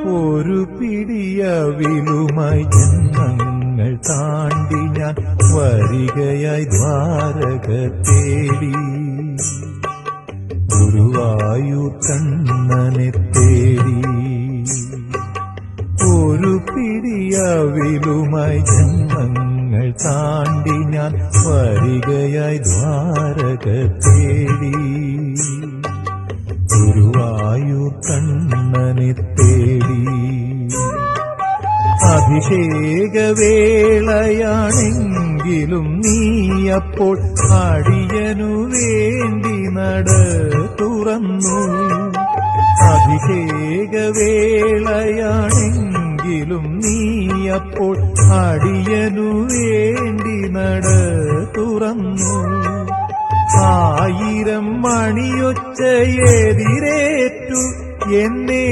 ഒരു പിടിയവിലുമായി ജന്മങ്ങൾ താണ്ടി ഞാൻ വരികയായി ദ്വാരക തേടി, ഗുരുവായൂർ കണ്ണനെ തേടി. ഒരു പിടിയവിലുമായി ജന്മങ്ങൾ താണ്ടി ഞാൻ വരികയായി ദ്വാരക തേടി, ഗുരുവായൂർ കണ്ണനെ തേടി. അഭിഷേകവേളയാണെങ്കിലും നീയപ്പോൾ അടിയനു വേണ്ടി നട തുറന്നു. അഭിഷേകവേളയാണെങ്കിലും നീയപ്പോൾ അടിയനു വേണ്ടി നട തുറന്നു. 1000 മണിയൊച്ചയെതിരേറ്റു എന്നെ